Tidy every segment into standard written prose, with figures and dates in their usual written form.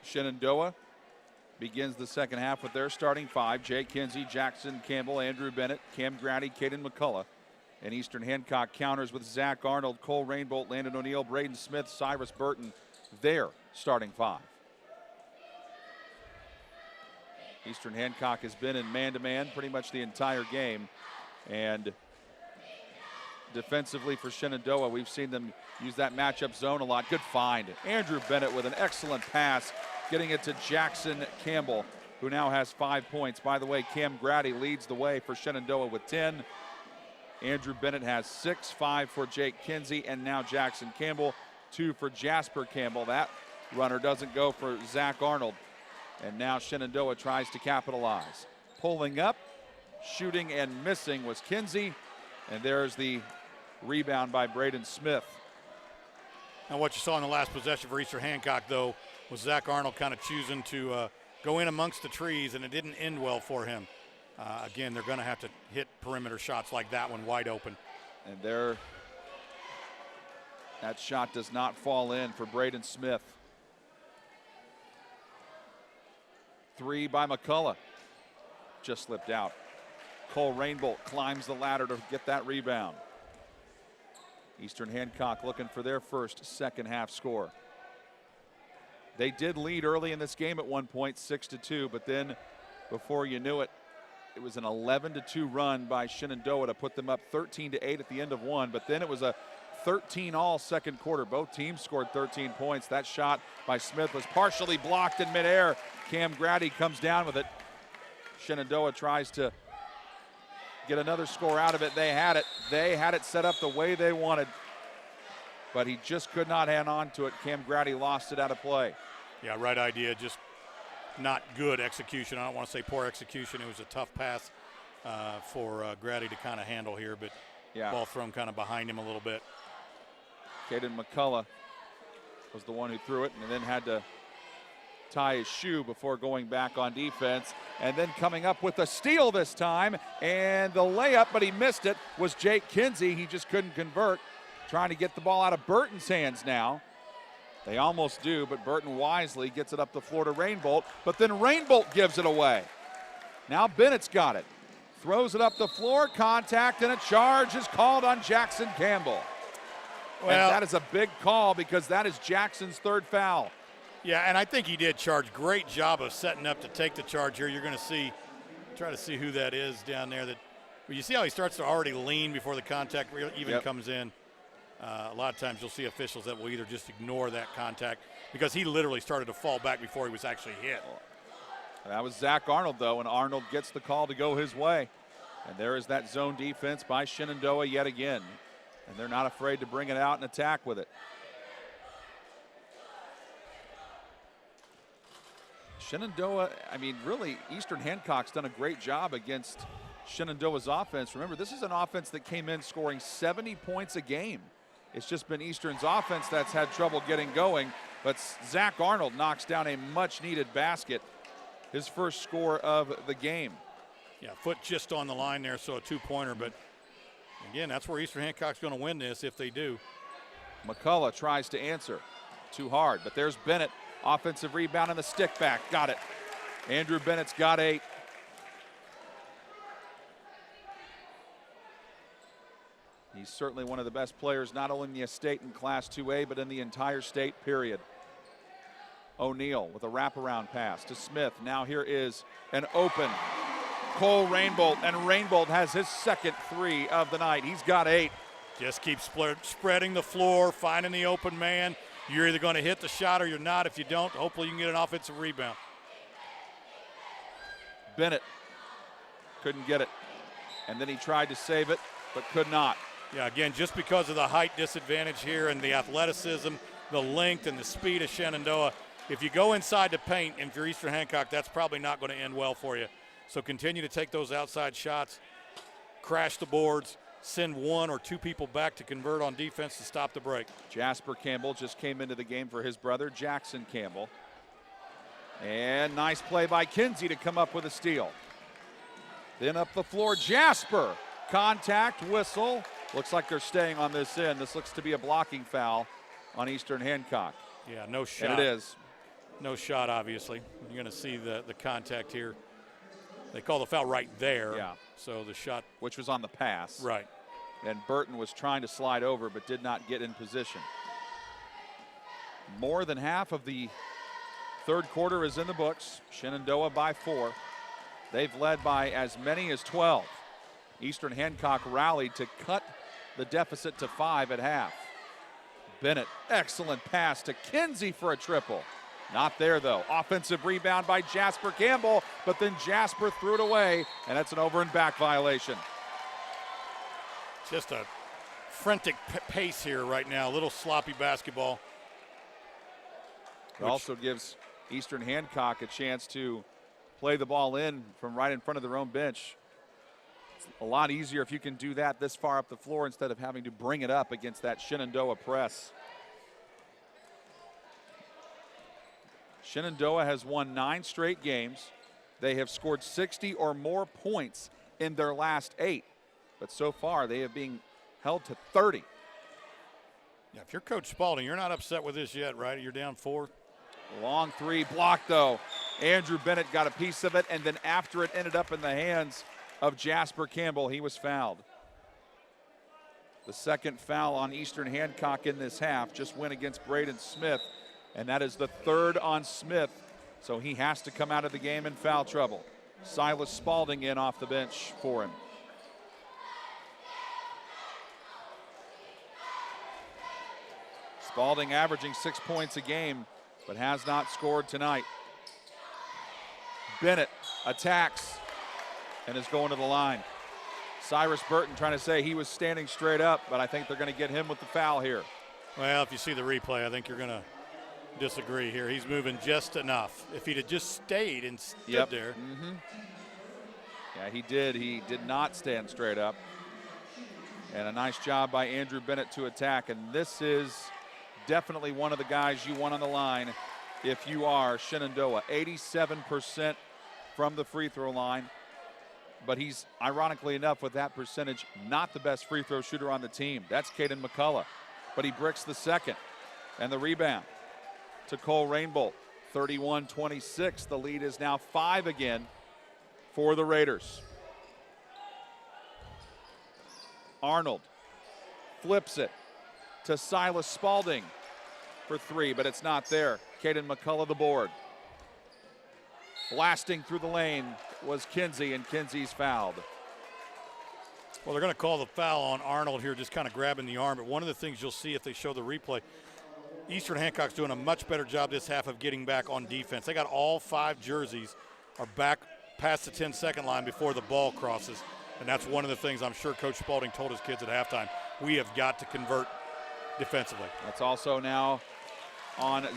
Shenandoah begins the second half with their starting five: Jake Kinsey, Jackson Campbell, Andrew Bennett, Cam Grady, Caden McCullough. And Eastern Hancock counters with Zach Arnold, Cole Rainbolt, Landon O'Neill, Braden Smith, Cyrus Burton, their starting five. Eastern Hancock has been in man-to-man pretty much the entire game. And defensively for Shenandoah, we've seen them use that matchup zone a lot. Good find. Andrew Bennett with an excellent pass, getting it to Jackson Campbell, who now has 5 points. By the way, Cam Grady leads the way for Shenandoah with 10. Andrew Bennett has 6, 5 for Jake Kinsey, and now Jackson Campbell, 2 for Jasper Campbell. That runner doesn't go for Zach Arnold. And now Shenandoah tries to capitalize. Pulling up, shooting and missing was Kinsey. And there's the rebound by Braden Smith. And what you saw in the last possession for Eastern Hancock, though, was Zach Arnold kind of choosing to go in amongst the trees, and it didn't end well for him. Again, they're going to have to hit perimeter shots like that one wide open. And that shot does not fall in for Braden Smith. 3 by McCullough. Just slipped out. Cole Rainbolt climbs the ladder to get that rebound. Eastern Hancock looking for their first second half score. They did lead early in this game at one point, 6-2, but then before you knew it, it was an 11-2 run by Shenandoah to put them up 13-8 at the end of one, but then it was a 13-all second quarter. Both teams scored 13 points. That shot by Smith was partially blocked in midair. Cam Grady comes down with it. Shenandoah tries to get another score out of it. They had it. They had it set up the way they wanted, but he just could not hang on to it. Cam Grady lost it out of play. Yeah, right idea, just not good execution. I don't want to say poor execution. It was a tough pass for Grady to kind of handle here, but yeah, ball thrown kind of behind him a little bit. Caden McCullough was the one who threw it and then had to tie his shoe before going back on defense. And then coming up with a steal this time, and the layup, but he missed it, was Jake Kinsey. He just couldn't convert. Trying to get the ball out of Burton's hands now. They almost do, but Burton wisely gets it up the floor to Rainbolt, but then Rainbolt gives it away. Now Bennett's got it. Throws it up the floor, contact, and a charge is called on Jackson Campbell. Well, and that is a big call because that is Jackson's third foul. Yeah, and I think he did charge. Great job of setting up to take the charge here. You're going to try to see who that is down there. Well, you see how he starts to already lean before the contact even comes in. A lot of times you'll see officials that will either just ignore that contact because he literally started to fall back before he was actually hit. That was Zach Arnold, though, and Arnold gets the call to go his way. And there is that zone defense by Shenandoah yet again. And they're not afraid to bring it out and attack with it. Shenandoah, I mean, really, Eastern Hancock's done a great job against Shenandoah's offense. Remember, this is an offense that came in scoring 70 points a game. It's just been Eastern's offense that's had trouble getting going, but Zach Arnold knocks down a much-needed basket, his first score of the game. Yeah, foot just on the line there, so a two-pointer, but again, that's where Eastern Hancock's going to win this if they do. McCullough tries to answer. Too hard, but there's Bennett. Offensive rebound and the stick back. Got it. Andrew Bennett's got 8. He's certainly one of the best players, not only in the state in Class 2A, but in the entire state, period. O'Neill with a wraparound pass to Smith. Now here is an open Cole Rainbolt, and Rainbolt has his second 3 of the night. He's got 8. Just keep spreading the floor, finding the open man. You're either going to hit the shot or you're not. If you don't, hopefully you can get an offensive rebound. Bennett couldn't get it. And then he tried to save it, but could not. Yeah, again, just because of the height disadvantage here and the athleticism, the length and the speed of Shenandoah, if you go inside the paint, and if you're Eastern Hancock, that's probably not going to end well for you. So continue to take those outside shots, crash the boards, send 1 or 2 people back to convert on defense to stop the break. Jasper Campbell just came into the game for his brother, Jackson Campbell. And nice play by Kinsey to come up with a steal. Then up the floor, Jasper. Contact, whistle. Looks like they're staying on this end. This looks to be a blocking foul on Eastern Hancock. Yeah, no shot. And it is. No shot, obviously. You're going to see the contact here. They call the foul right there. Yeah. So the shot. Which was on the pass. Right. And Burton was trying to slide over but did not get in position. More than half of the third quarter is in the books. Shenandoah by 4. They've led by as many as 12. Eastern Hancock rallied to cut the deficit to 5 at half. Bennett, excellent pass to Kinsey for a triple. Not there though. Offensive rebound by Jasper Campbell, but then Jasper threw it away, and that's an over and back violation. Just a frantic pace here right now. A little sloppy basketball. It also gives Eastern Hancock a chance to play the ball in from right in front of their own bench. It's a lot easier if you can do that this far up the floor instead of having to bring it up against that Shenandoah press. Shenandoah has won 9 straight games. They have scored 60 or more points in their last 8. But so far, they have been held to 30. Yeah, if you're Coach Spalding, you're not upset with this yet, right? You're down 4. Long 3 blocked, though. Andrew Bennett got a piece of it, and then after it ended up in the hands of Jasper Campbell, he was fouled. The second foul on Eastern Hancock in this half just went against Braden Smith, and that is the 3rd on Smith, so he has to come out of the game in foul trouble. Silas Spalding in off the bench for him. Spalding averaging 6 points a game, but has not scored tonight. Bennett attacks and is going to the line. Cyrus Burton trying to say he was standing straight up, but I think they're going to get him with the foul here. Well, if you see the replay, I think you're going to disagree here. He's moving just enough. If he'd have just stayed and stood there. Mm-hmm. Yeah, he did. He did not stand straight up. And a nice job by Andrew Bennett to attack. And this is definitely one of the guys you want on the line if you are Shenandoah. 87% from the free throw line. But he's, ironically enough, with that percentage, not the best free throw shooter on the team. That's Caden McCullough. But he bricks the second. And the rebound to Cole Rainbolt. 31-26. The lead is now 5 again for the Raiders. Arnold flips it to Silas Spalding for 3, but it's not there. Caden McCullough the board. Blasting through the lane was Kinsey, and Kinsey's fouled. Well, they're going to call the foul on Arnold here, just kind of grabbing the arm. But one of the things you'll see if they show the replay, Eastern Hancock's doing a much better job this half of getting back on defense. They got all 5 jerseys are back past the 10-second line before the ball crosses. And that's one of the things I'm sure Coach Spalding told his kids at halftime. We have got to convert defensively. That's also now on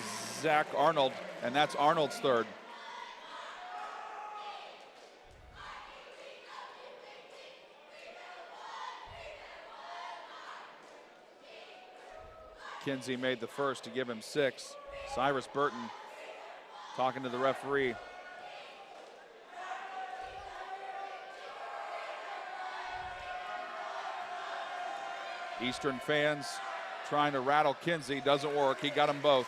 Zach Arnold, and that's Arnold's 3rd. Kinsey made the first to give him 6. Cyrus Burton talking to the referee. Eastern fans trying to rattle Kinsey. Doesn't work. He got them both.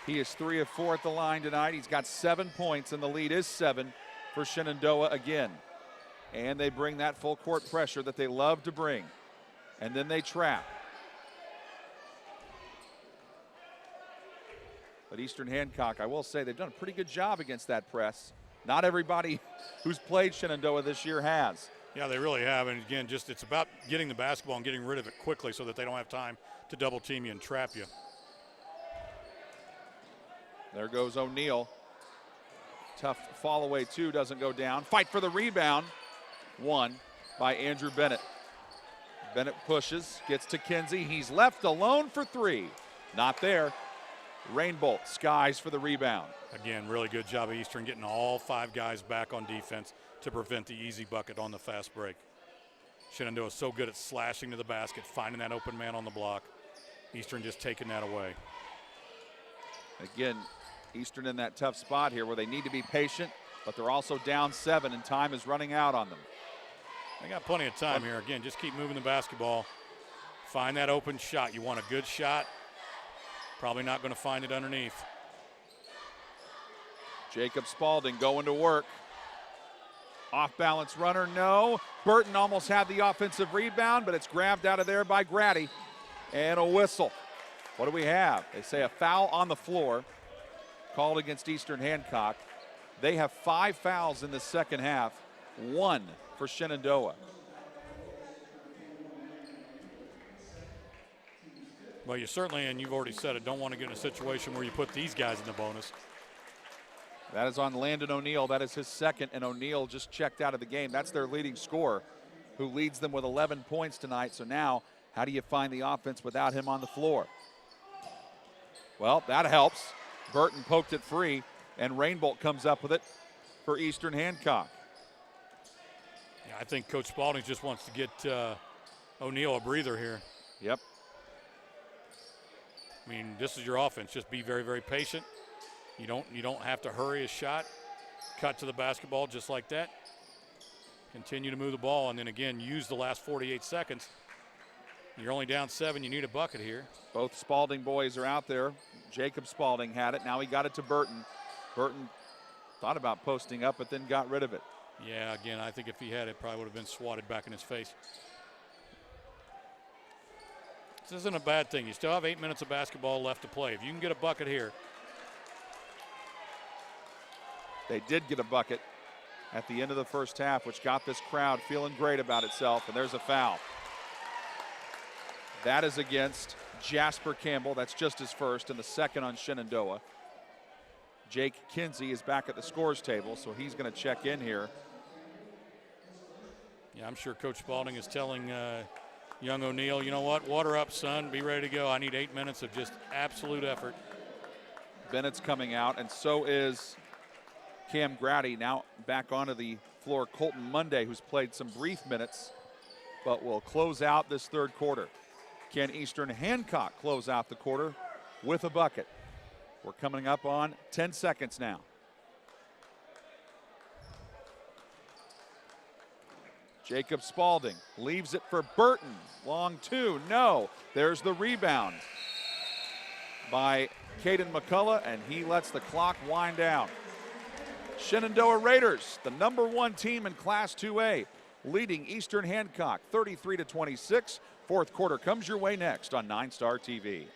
He is 3 of 4 at the line tonight. He's got 7 points, and the lead is 7 for Shenandoah again. And they bring that full court pressure that they love to bring. And then they trap. But Eastern Hancock, I will say, they've done a pretty good job against that press. Not everybody who's played Shenandoah this year has. Yeah, they really have. And again, just it's about getting the basketball and getting rid of it quickly so that they don't have time to double team you and trap you. There goes O'Neal. Tough fall away, 2, doesn't go down. Fight for the rebound. 1 by Andrew Bennett. Bennett pushes, gets to Kinsey. He's left alone for 3. Not there. Rainbolt skies for the rebound. Again, really good job of Eastern getting all 5 guys back on defense to prevent the easy bucket on the fast break. Shenandoah is so good at slashing to the basket, finding that open man on the block. Eastern just taking that away. Again, Eastern in that tough spot here where they need to be patient, but they're also down 7 and time is running out on them. They got plenty of time here. Again, just keep moving the basketball. Find that open shot. You want a good shot. Probably not going to find it underneath. Jacob Spaulding going to work. Off balance runner, no. Burton almost had the offensive rebound, but it's grabbed out of there by Grady. And a whistle. What do we have? They say a foul on the floor called against Eastern Hancock. They have 5 fouls in the second half, 1 for Shenandoah. Well, you certainly, and you've already said it, don't want to get in a situation where you put these guys in the bonus. That is on Landon O'Neill. That is his second, and O'Neill just checked out of the game. That's their leading scorer, who leads them with 11 points tonight. So now, how do you find the offense without him on the floor? Well, that helps. Burton poked it free, and Rainbolt comes up with it for Eastern Hancock. Yeah, I think Coach Spaulding just wants to get O'Neill a breather here. Yep. I mean, this is your offense. Just be very, very patient. You don't have to hurry a shot. Cut to the basketball just like that. Continue to move the ball, and then again, use the last 48 seconds. You're only down 7. You need a bucket here. Both Spaulding boys are out there. Jacob Spaulding had it. Now he got it to Burton. Burton thought about posting up, but then got rid of it. Yeah, again, I think if he had it, probably would have been swatted back in his face. This isn't a bad thing. You still have 8 minutes of basketball left to play. If you can get a bucket here. They did get a bucket at the end of the first half, which got this crowd feeling great about itself, and there's a foul. That is against Jasper Campbell. That's just his first, and the second on Shenandoah. Jake Kinsey is back at the scores table, so he's going to check in here. Yeah, I'm sure Coach Spaulding is telling young O'Neill, you know what, water up, son, be ready to go. I need 8 minutes of just absolute effort. Bennett's coming out, and so is Cam Grady. Now back onto the floor, Colton Monday, who's played some brief minutes, but will close out this third quarter. Can Eastern Hancock close out the quarter with a bucket? We're coming up on 10 seconds now. Jacob Spaulding leaves it for Burton. Long 2, no. There's the rebound by Caden McCullough, and he lets the clock wind down. Shenandoah Raiders, the #1 team in Class 2A, leading Eastern Hancock 33-26. Fourth quarter comes your way next on 9 Star TV.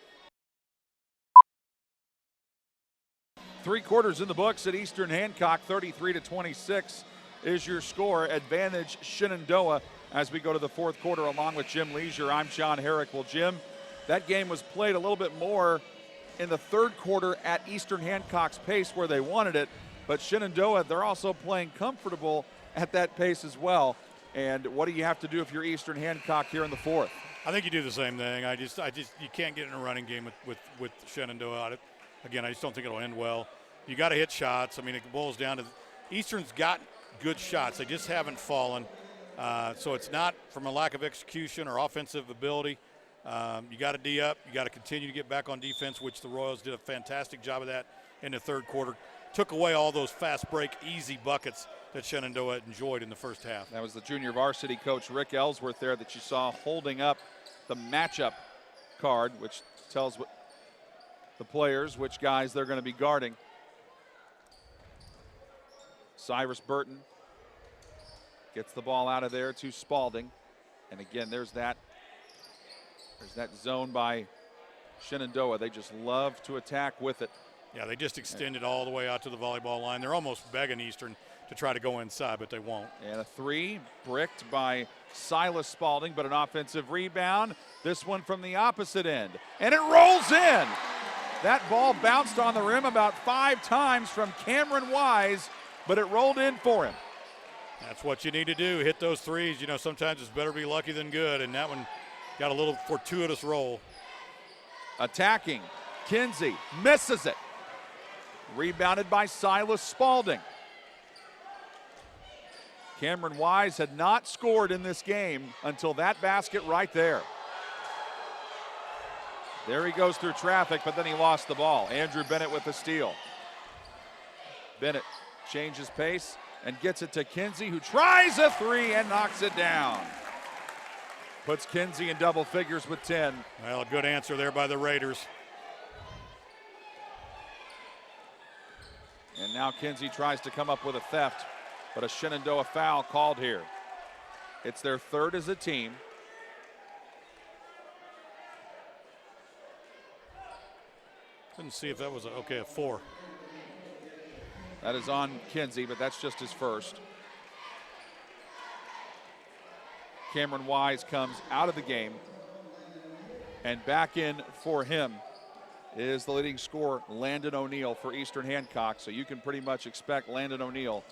3 quarters in the books at Eastern Hancock. 33-26 is your score. Advantage Shenandoah as we go to the fourth quarter along with Jim Leisure. I'm John Herrick. Well, Jim, that game was played a little bit more in the third quarter at Eastern Hancock's pace where they wanted it, but Shenandoah, they're also playing comfortable at that pace as well. And what do you have to do if you're Eastern Hancock here in the fourth? I think you do the same thing. I just you can't get in a running game with Shenandoah. Again, I just don't think it'll end well. You got to hit shots. I mean, it boils down to Eastern's got good shots. They just haven't fallen. So it's not from a lack of execution or offensive ability. You got to D up. You got to continue to get back on defense, which the Royals did a fantastic job of that in the third quarter. Took away all those fast break, easy buckets that Shenandoah enjoyed in the first half. That was the junior varsity coach Rick Ellsworth there that you saw holding up the matchup card, which tells the players which guys they're going to be guarding. Cyrus Burton gets the ball out of there to Spaulding. And again, there's that zone by Shenandoah. They just love to attack with it. Yeah, they just extended all the way out to the volleyball line. They're almost begging Eastern to try to go inside, but they won't. And a 3 bricked by Silas Spaulding, but an offensive rebound. This one from the opposite end. And it rolls in. That ball bounced on the rim about 5 times from Cameron Wise, but it rolled in for him. That's what you need to do, hit those threes. You know, sometimes it's better to be lucky than good, and that one got a little fortuitous roll. Attacking, Kinsey misses it. Rebounded by Silas Spaulding. Cameron Wise had not scored in this game until that basket right there. There he goes through traffic, but then he lost the ball. Andrew Bennett with the steal. Bennett changes pace and gets it to Kinsey, who tries a 3 and knocks it down. Puts Kinsey in double figures with 10. Well, a good answer there by the Raiders. And now Kinsey tries to come up with a theft, but a Shenandoah foul called here. It's their third as a team. Couldn't see if that was a 4. That is on Kinsey, but that's just his first. Cameron Wise comes out of the game, and back in for him is the leading scorer, Landon O'Neill, for Eastern Hancock. So you can pretty much expect Landon O'Neill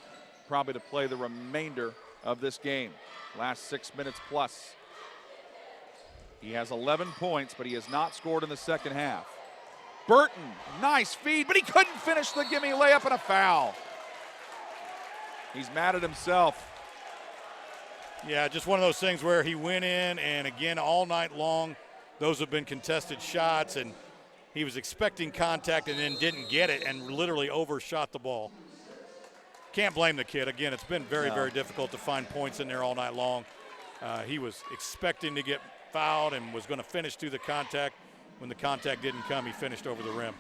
probably to play the remainder of this game. Last 6 minutes plus. He has 11 points, but he has not scored in the second half. Burton, nice feed, but he couldn't finish the gimme layup, and a foul. He's mad at himself. Yeah, just one of those things where he went in, and again, all night long, those have been contested shots, and he was expecting contact and then didn't get it and literally overshot the ball. Can't blame the kid. Again, it's been very, very difficult to find points in there all night long. He was expecting to get fouled and was going to finish through the contact. When the contact didn't come, he finished over the rim.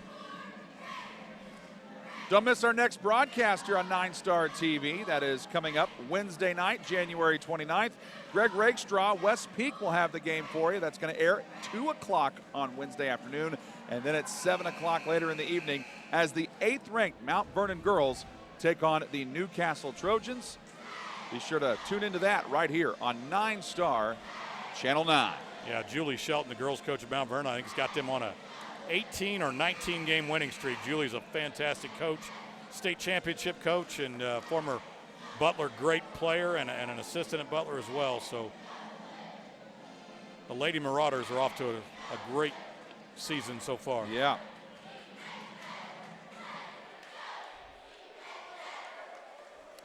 Don't miss our next broadcast here on 9 Star TV. That is coming up Wednesday night, January 29th. Greg Rakestraw, West Peak will have the game for you. That's going to air at 2 o'clock on Wednesday afternoon, and then at 7 o'clock later in the evening as the 8th-ranked Mount Vernon girls take on the Newcastle Trojans. Be sure to tune into that right here on 9 Star, Channel 9. Yeah, Julie Shelton, the girls coach at Mount Vernon, I think has got them on a 18 or 19 game winning streak. Julie's a fantastic coach, state championship coach, and former Butler great player and an assistant at Butler as well. So the Lady Marauders are off to a great season so far. Yeah.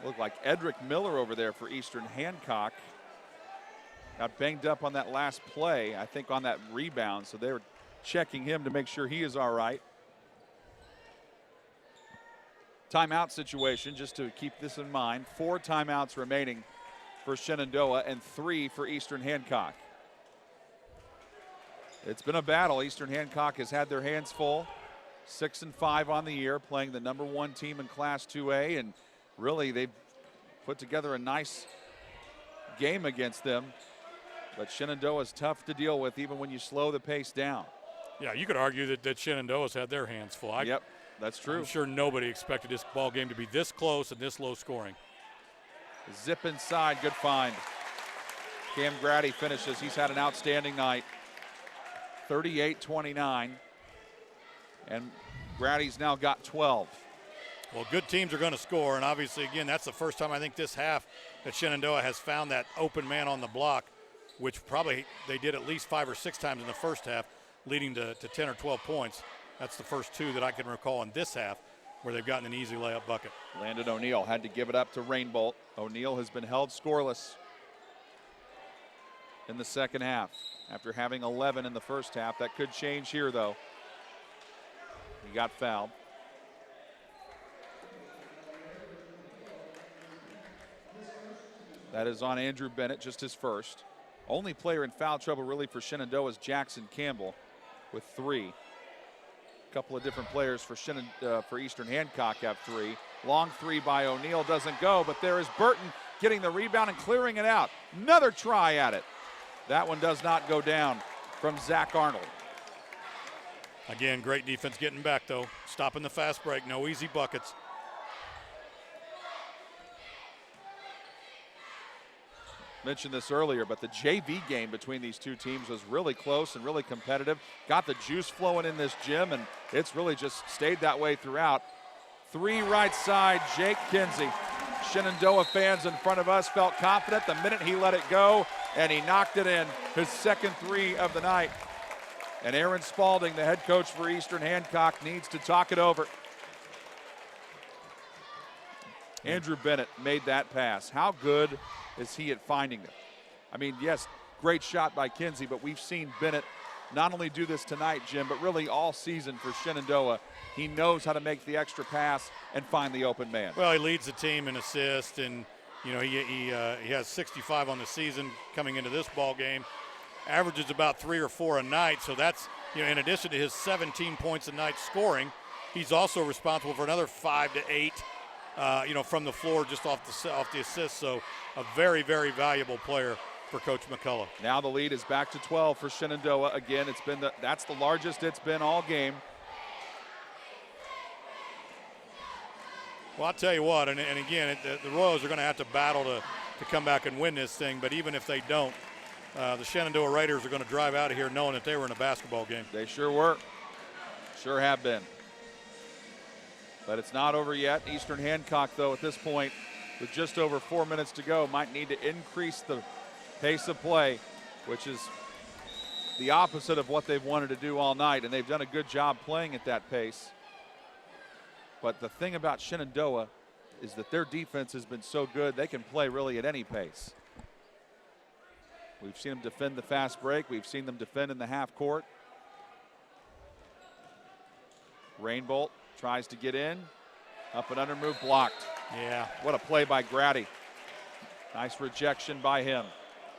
Looked like Edric Miller over there for Eastern Hancock. Got banged up on that last play, I think on that rebound, so they were checking him to make sure he is all right. Timeout situation, just to keep this in mind. 4 timeouts remaining for Shenandoah and 3 for Eastern Hancock. It's been a battle. Eastern Hancock has had their hands full. 6-5 on the year, playing the #1 team in Class 2A, and really they've put together a nice game against them. But Shenandoah is tough to deal with even when you slow the pace down. Yeah, you could argue that Shenandoah's had their hands full. Yep, that's true. I'm sure nobody expected this ball game to be this close and this low scoring. Zip inside, good find. Cam Grady finishes. He's had an outstanding night. 38-29. And Grady's now got 12. Well, good teams are going to score, and obviously, again, that's the first time I think this half that Shenandoah has found that open man on the block, which probably they did at least 5 or 6 times in the first half, leading to 10 or 12 points. That's the first 2 that I can recall in this half where they've gotten an easy layup bucket. Landon O'Neill had to give it up to Rainbolt. O'Neill has been held scoreless in the second half after having 11 in the first half. That could change here, though. He got fouled. That is on Andrew Bennett, just his first. Only player in foul trouble really for Shenandoah is Jackson Campbell with 3. A couple of different players for Eastern Hancock have 3. Long 3 by O'Neill doesn't go, but there is Burton getting the rebound and clearing it out. Another try at it. That one does not go down from Zach Arnold. Again, great defense getting back, though. Stopping the fast break, no easy buckets. Mentioned this earlier, but the JV game between these two teams was really close and really competitive. Got the juice flowing in this gym, and it's really just stayed that way throughout. 3 right side, Jake Kinsey. Shenandoah fans in front of us felt confident the minute he let it go, and he knocked it in, his second 3 of the night. And Aaron Spalding, the head coach for Eastern Hancock, needs to talk it over. Andrew Bennett made that pass. How good is he at finding them? I mean, yes, great shot by Kinsey, but we've seen Bennett not only do this tonight, Jim, but really all season for Shenandoah. He knows how to make the extra pass and find the open man. Well, he leads the team in assists, and you know he has 65 on the season coming into this ball game. Averages about 3 or 4 a night, so that's, you know, in addition to his 17 points a night scoring, he's also responsible for another 5 to 8, from the floor just off the assist. So a very, very valuable player for Coach McCullough. Now the lead is back to 12 for Shenandoah. Again, that's the largest it's been all game. Well, I'll tell you what, and again, the Royals are going to have to battle to come back and win this thing. But even if they don't, the Shenandoah Raiders are going to drive out of here knowing that they were in a basketball game. They sure were. Sure have been. But it's not over yet. Eastern Hancock, though, at this point, with just over 4 minutes to go, might need to increase the pace of play, which is the opposite of what they've wanted to do all night, and they've done a good job playing at that pace. But the thing about Shenandoah is that their defense has been so good, they can play really at any pace. We've seen them defend the fast break. We've seen them defend in the half court. Rainbolt tries to get in. Up and under move, blocked. Yeah. What a play by Grady. Nice rejection by him.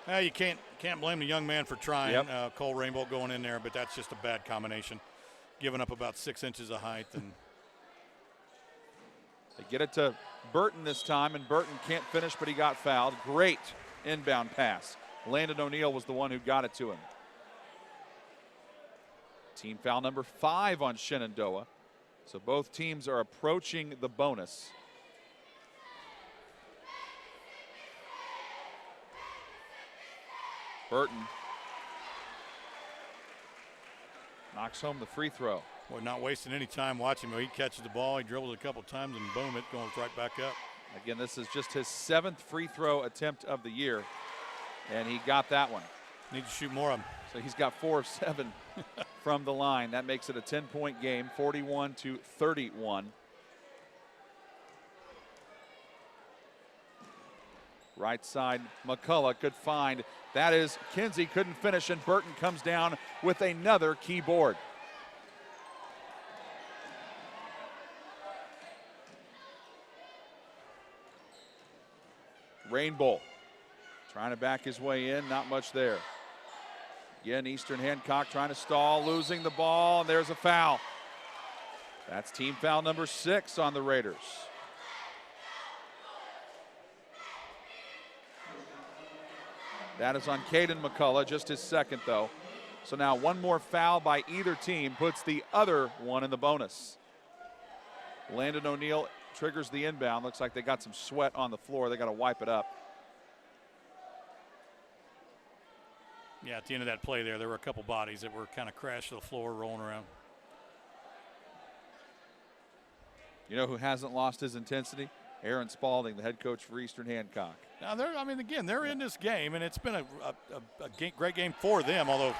You can't blame the young man for trying. Yep. Cole Rainbolt going in there, but that's just a bad combination. Giving up about 6 inches of height. And they get it to Burton this time, and Burton can't finish, but he got fouled. Great inbound pass. Landon O'Neill was the one who got it to him. Team foul number 5 on Shenandoah. So both teams are approaching the bonus. Burton knocks home the free throw. Boy, not wasting any time watching him. He catches the ball, he dribbles a couple times, and boom, it goes right back up. Again, this is just his 7th free throw attempt of the year, and he got that one. Need to shoot more of them. So he's got 4 of 7 from the line. That makes it a 10-point game, 41-31. Right side, McCullough, good find. That is Kinsey, couldn't finish, and Burton comes down with another key board. Rainbolt trying to back his way in, not much there. Again, Eastern Hancock trying to stall, losing the ball, and there's a foul. That's team foul number 6 on the Raiders. That is on Caden McCullough, just his 2nd though. So now one more foul by either team puts the other one in the bonus. Landon O'Neill triggers the inbound. Looks like they got some sweat on the floor. They got to wipe it up. Yeah, at the end of that play there were a couple bodies that were kind of crashed to the floor, rolling around. You know who hasn't lost his intensity? Aaron Spalding, the head coach for Eastern Hancock. Now, they're in this game, and it's been a great game for them, although.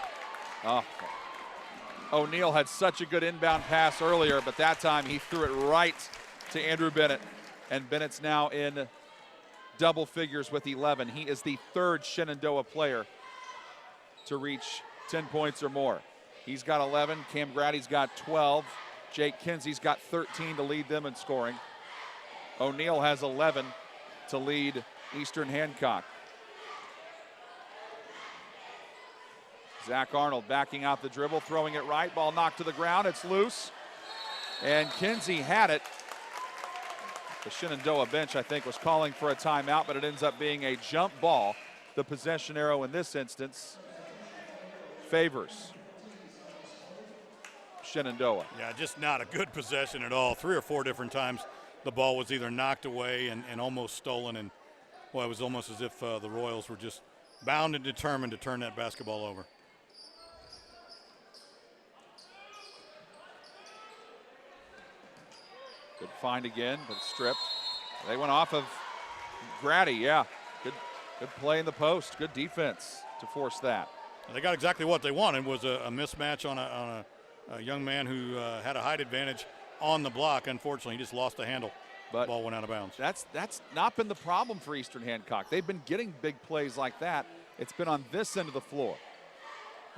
O'Neill had such a good inbound pass earlier, but that time he threw it right to Andrew Bennett. And Bennett's now in double figures with 11. He is the 3rd Shenandoah player to reach 10 points or more. He's got 11. Cam Grady's got 12. Jake Kinsey's got 13 to lead them in scoring. O'Neill has 11 to lead Eastern Hancock. Zach Arnold backing out the dribble, throwing it right. Ball knocked to the ground. It's loose. And Kinsey had it. The Shenandoah bench, I think, was calling for a timeout, but it ends up being a jump ball. The possession arrow in this instance favors Shenandoah. Yeah, just not a good possession at all. 3 or 4 different times the ball was either knocked away and almost stolen. And, well, it was almost as if the Royals were just bound and determined to turn that basketball over. Good find again, but stripped. They went off of Grady, yeah. Good play in the post, good defense to force that. They got exactly what they wanted, was a mismatch on a young man who had a height advantage on the block. Unfortunately, he just lost the handle. But the ball went out of bounds. That's not been the problem for Eastern Hancock. They've been getting big plays like that. It's been on this end of the floor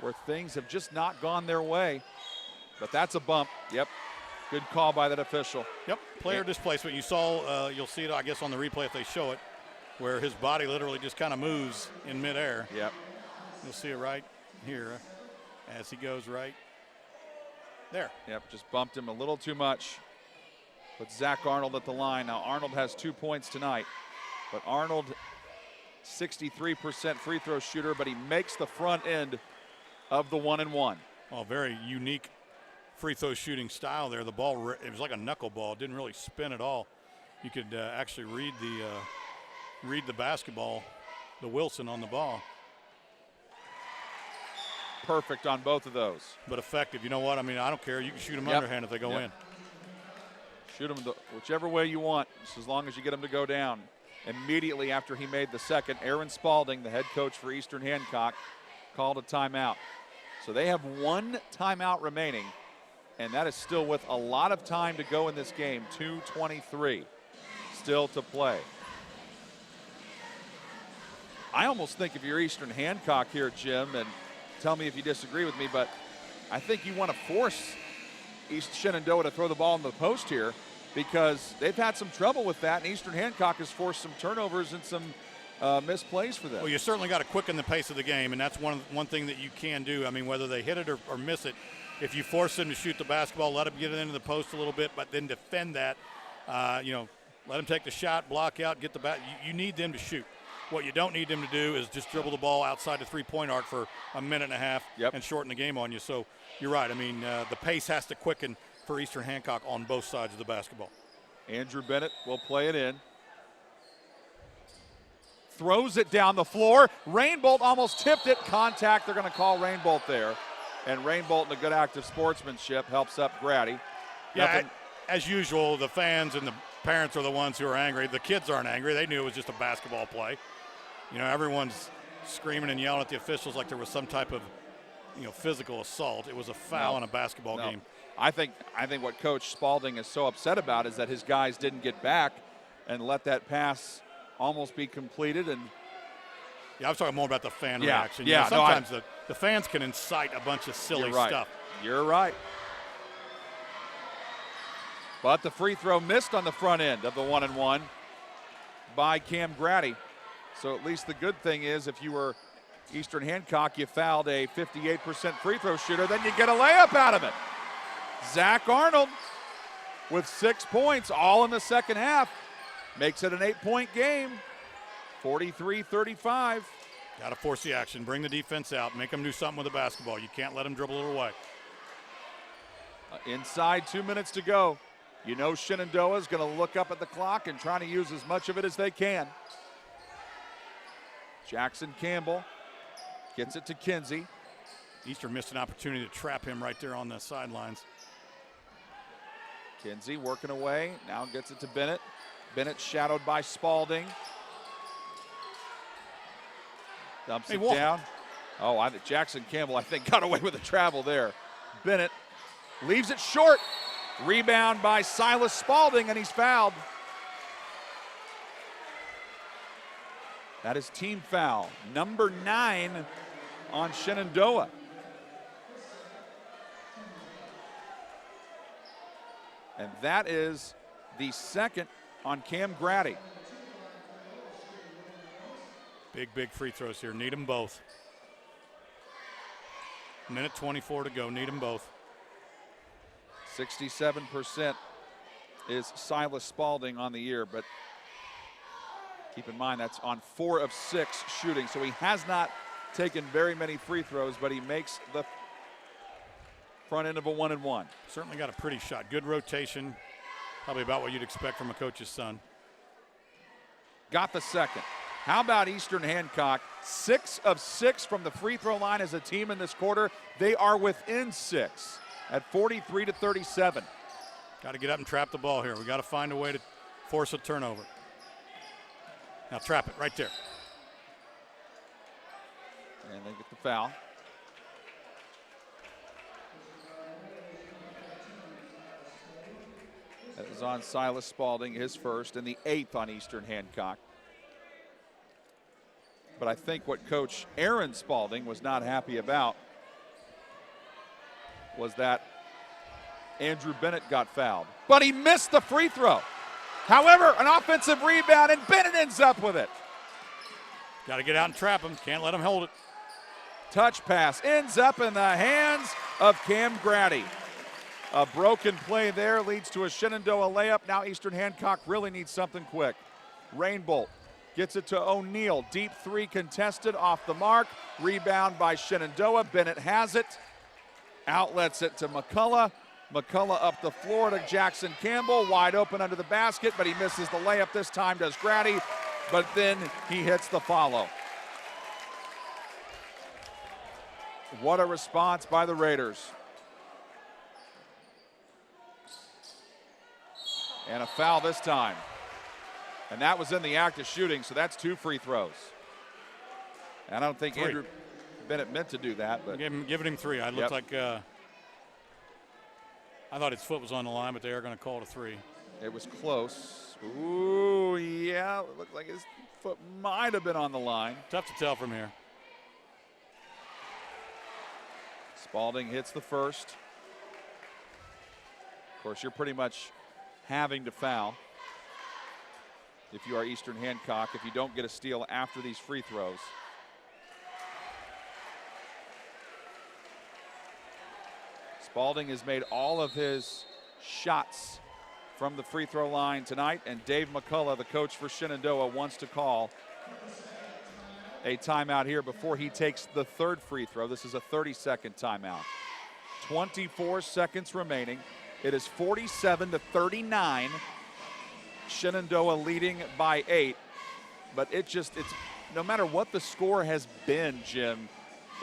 where things have just not gone their way. But that's a bump. Yep. Good call by that official. Yep, player displacement. You saw, you'll see it, I guess, on the replay if they show it, where his body literally just kind of moves in midair. Yep. You'll see it right here as he goes right. There. Yep, just bumped him a little too much. But Zach Arnold at the line. Now Arnold has 2 points tonight, but Arnold 63% free throw shooter, but he makes the front end of the 1-and-1. Oh, very unique free throw shooting style there. The ball, it was like a knuckleball. It didn't really spin at all. You could actually read the basketball, the Wilson on the ball. Perfect on both of those. But effective. You know what? I mean, I don't care. You can shoot them underhand if they go in. Shoot them whichever way you want, just as long as you get them to go down. Immediately after he made the second, Aaron Spalding, the head coach for Eastern Hancock, called a timeout. So they have 1 timeout remaining, and that is still with a lot of time to go in this game. 2:23 still to play. I almost think if you're Eastern Hancock here, Jim, and tell me if you disagree with me, but I think you want to force East Shenandoah to throw the ball in the post here, because they've had some trouble with that, and Eastern Hancock has forced some turnovers and some misplays for them. Well, you certainly got to quicken the pace of the game, and that's one thing that you can do. I mean, whether they hit it or miss it, if you force them to shoot the basketball, let them get it into the post a little bit, but then defend that, let them take the shot, block out, get the bat. You need them to shoot. What you don't need them to do is just dribble the ball outside the three-point arc for a minute and a half and shorten the game on you. So you're right. I mean, the pace has to quicken for Eastern Hancock on both sides of the basketball. Andrew Bennett will play it in. Throws it down the floor. Rainbolt almost tipped it. Contact, they're going to call Rainbolt there. And Rainbolt, in a good act of sportsmanship, helps up Grady. Yeah, as usual, the fans and the parents are the ones who are angry. The kids aren't angry. They knew it was just a basketball play. You know, everyone's screaming and yelling at the officials like there was some type of, physical assault. It was a foul in a basketball game. I think what Coach Spalding is so upset about is that his guys didn't get back and let that pass almost be completed. And I was talking more about the fan reaction. Yeah, sometimes the fans can incite a bunch of silly stuff. You're right. But the free throw missed on the front end of the 1-and-1 by Cam Grady. So at least the good thing is, if you were Eastern Hancock, you fouled a 58% free throw shooter, then you get a layup out of it. Zach Arnold with 6 points, all in the second half, makes it an 8-point game, 43-35. Got to force the action, bring the defense out, make them do something with the basketball. You can't let them dribble it away. Inside 2 minutes to go. You know Shenandoah is going to look up at the clock and try to use as much of it as they can. Jackson Campbell gets it to Kinsey. Eastern missed an opportunity to trap him right there on the sidelines. Kinsey working away, now gets it to Bennett. Bennett shadowed by Spalding. Dumps it down. Oh, Jackson Campbell, I think, got away with the travel there. Bennett leaves it short. Rebound by Silas Spalding, and he's fouled. That is team foul, number 9 on Shenandoah. And that is the second on Cam Grady. Big free throws here. Need them both. Minute 24 to go. Need them both. 67% is Silas Spalding on the year, but keep in mind that's on 4 of 6 shooting. So he has not taken very many free throws, but he makes the front end of a 1-and-1. Certainly got a pretty shot. Good rotation. Probably about what you'd expect from a coach's son. Got the second. How about Eastern Hancock? 6 of 6 from the free throw line as a team in this quarter. They are within 6 at 43-37. Got to get up and trap the ball here. We got to find a way to force a turnover. Now trap it right there. And they get the foul. That was on Silas Spalding, his first, and the 8th on Eastern Hancock. But I think what Coach Aaron Spalding was not happy about was that Andrew Bennett got fouled. But he missed the free throw. However, an offensive rebound, and Bennett ends up with it. Got to get out and trap him. Can't let him hold it. Touch pass ends up in the hands of Cam Grady. A broken play there leads to a Shenandoah layup. Now Eastern Hancock really needs something quick. Rainbolt gets it to O'Neal. Deep three contested, off the mark. Rebound by Shenandoah. Bennett has it. Outlets it to McCullough. McCullough up the floor to Jackson Campbell. Wide open under the basket, but he misses the layup this time, does Grady. But then he hits the follow. What a response by the Raiders. And a foul this time. And that was in the act of shooting, so that's 2 free throws. And I don't think Andrew Bennett meant to do that. But giving him 3. I looked like I thought his foot was on the line, but they are going to call it a 3. It was close. Ooh, yeah, it looked like his foot might have been on the line. Tough to tell from here. Spalding hits the first. Of course, you're pretty much having to foul if you are Eastern Hancock, if you don't get a steal after these free throws. Spalding has made all of his shots from the free throw line tonight, and Dave McCullough, the coach for Shenandoah, wants to call a timeout here before he takes the 3rd free throw. This is a 30-second timeout. 24 seconds remaining. It is 47-39. Shenandoah leading by 8. But it's no matter what the score has been, Jim,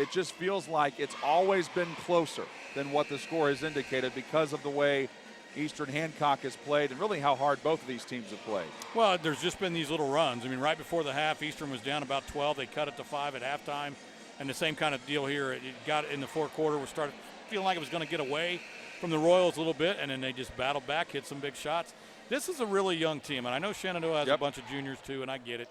it just feels like it's always been closer than what the score has indicated because of the way Eastern Hancock has played and really how hard both of these teams have played. Well, there's just been these little runs. I mean, right before the half, Eastern was down about 12. They cut it to 5 at halftime. And the same kind of deal here. It got in the fourth quarter. We started feeling like it was going to get away from the Royals a little bit, and then they just battled back, hit some big shots. This is a really young team, and I know Shenandoah has a bunch of juniors too, and I get it.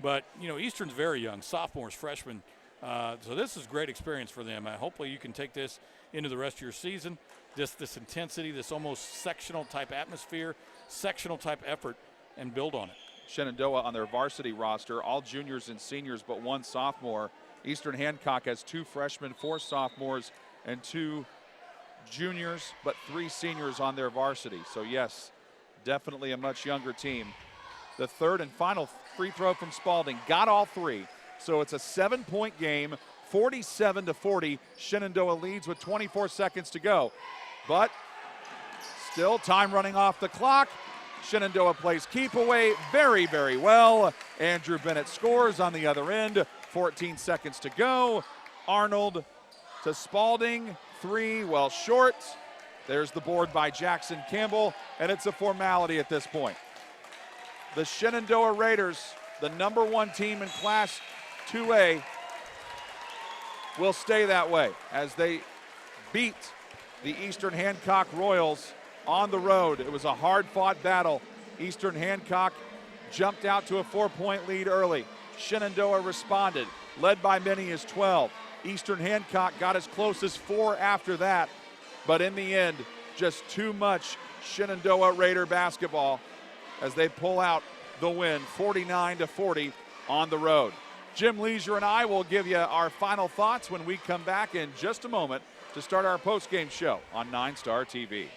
But, you know, Eastern's very young, sophomores, freshmen. So this is great experience for them. Hopefully you can take this into the rest of your season. This intensity, this almost sectional type atmosphere, sectional type effort, and build on it. Shenandoah on their varsity roster, all juniors and seniors but 1 sophomore. Eastern Hancock has 2 freshmen, 4 sophomores, and 2 juniors, but 3 seniors on their varsity. So yes, definitely a much younger team. The 3rd and final free throw from Spalding, got all 3. So it's a 7-point game, 47-40. Shenandoah leads with 24 seconds to go. But still time running off the clock. Shenandoah plays keep away very, very well. Andrew Bennett scores on the other end. 14 seconds to go. Arnold to Spalding. 3, well short. There's the board by Jackson Campbell, and it's a formality at this point. The Shenandoah Raiders, the #1 team in Class 2A, will stay that way as they beat the Eastern Hancock Royals on the road. It was a hard-fought battle. Eastern Hancock jumped out to a 4-point lead early. Shenandoah responded, led by many as 12. Eastern Hancock got as close as 4 after that, but in the end, just too much Shenandoah Raider basketball as they pull out the win, 49-40 on the road. Jim Leisure and I will give you our final thoughts when we come back in just a moment to start our post-game show on 9 Star TV.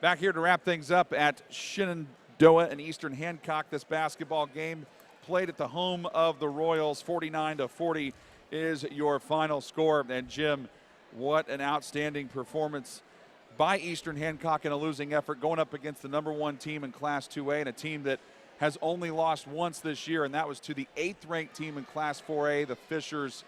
Back here to wrap things up at Shenandoah and Eastern Hancock. This basketball game played at the home of the Royals. 49-40 is your final score. And Jim, what an outstanding performance by Eastern Hancock in a losing effort, going up against the #1 team in Class 2A and a team that has only lost once this year, and that was to the 8th-ranked team in Class 4A, the Fishers,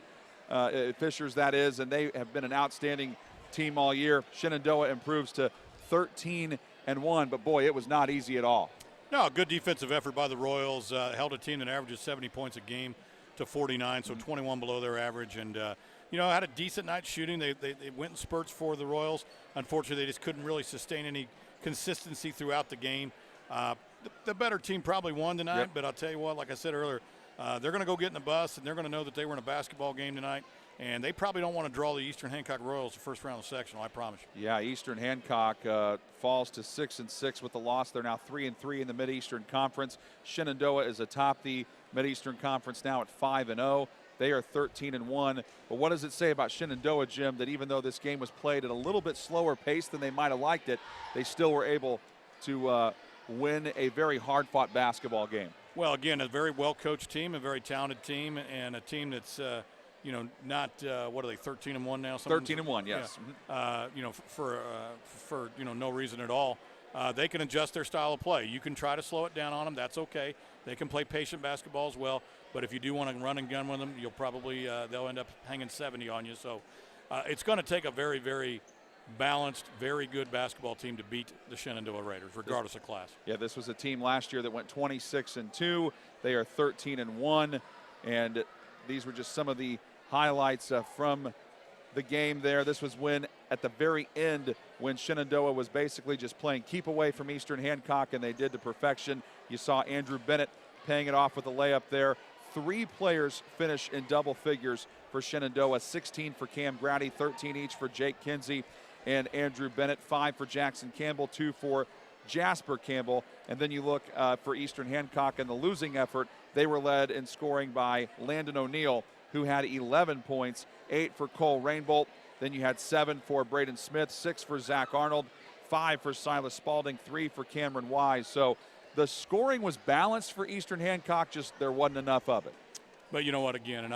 that is, and they have been an outstanding team all year. Shenandoah improves to 13-1, but boy, it was not easy at all. No, good defensive effort by the Royals. Held a team that averages 70 points a game to 49, so 21 below their average, and had a decent night shooting. They went in spurts for the Royals. Unfortunately, they just couldn't really sustain any consistency throughout the game. The better team probably won tonight, but I'll tell you what, like I said earlier, they're going to go get in the bus, and they're going to know that they were in a basketball game tonight, and they probably don't want to draw the Eastern Hancock Royals the first round of the sectional, I promise you. Yeah, Eastern Hancock falls to 6-6 with the loss. They're now 3-3 in the Mid-Eastern Conference. Shenandoah is atop the Mid-Eastern Conference now at 5-0. They are 13-1. But what does it say about Shenandoah, Jim, that even though this game was played at a little bit slower pace than they might have liked it, they still were able to win a very hard-fought basketball game? Well, again, a very well-coached team, a very talented team, and a team that's not what are they, 13-1 now? 13-1, yes. Yeah. For no reason at all. They can adjust their style of play. You can try to slow it down on them. That's okay. They can play patient basketball as well. But if you do want to run and gun with them, you'll probably they'll end up hanging 70 on you. So it's going to take a very, very balanced, very good basketball team to beat the Shenandoah Raiders, regardless of class. Yeah, this was a team last year that went 26-2. They are 13-1, and these were just some of the highlights from the game there. This was when, at the very end, when Shenandoah was basically just playing keep away from Eastern Hancock, and they did to perfection. You saw Andrew Bennett paying it off with a layup there. 3 players finish in double figures for Shenandoah, 16 for Cam Grady, 13 each for Jake Kinsey and Andrew Bennett, 5 for Jackson Campbell, 2 for Jasper Campbell. And then you look for Eastern Hancock in the losing effort. They were led in scoring by Landon O'Neill, who had 11 points, 8 for Cole Rainbolt. Then you had 7 for Braden Smith, 6 for Zach Arnold, 5 for Silas Spalding, 3 for Cameron Wise. So the scoring was balanced for Eastern Hancock, just there wasn't enough of it. But you know what, again,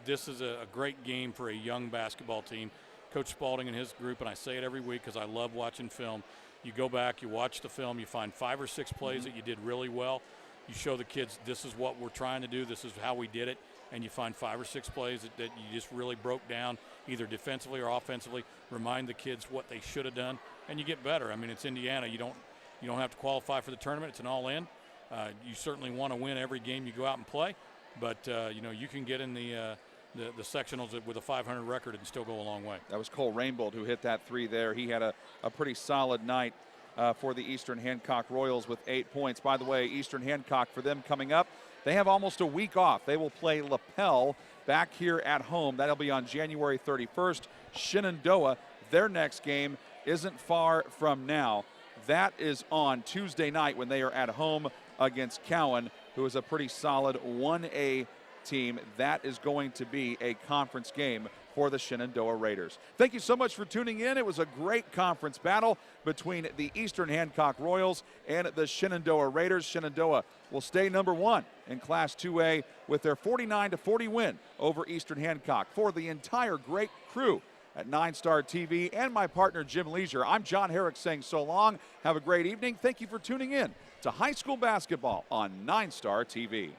this is a great game for a young basketball team. Coach Spalding and his group, and I say it every week because I love watching film. You go back, you watch the film, you find 5 or 6 plays that you did really well. You show the kids this is what we're trying to do, this is how we did it, and you find 5 or 6 plays that you just really broke down, either defensively or offensively, remind the kids what they should have done, and you get better. I mean, it's Indiana. You don't have to qualify for the tournament. It's an all-in. You certainly want to win every game you go out and play, but you can get in the sectionals with a 500 record and still go a long way. That was Cole Rainbolt who hit that 3 there. He had a pretty solid night for the Eastern Hancock Royals with 8 points. By the way, Eastern Hancock, for them coming up, they have almost a week off. They will play LaPel back here at home. That'll be on January 31st. Shenandoah, their next game isn't far from now. That is on Tuesday night when they are at home against Cowan, who is a pretty solid 1A team. That is going to be a conference game for the Shenandoah Raiders. Thank you so much for tuning in. It was a great conference battle between the Eastern Hancock Royals and the Shenandoah Raiders. Shenandoah will stay number 1 in Class 2A with their 49-40 win over Eastern Hancock. For the entire great crew at 9-Star TV and my partner Jim Leisure, I'm John Herrick saying so long. Have a great evening. Thank you for tuning in to high school basketball on 9-Star TV.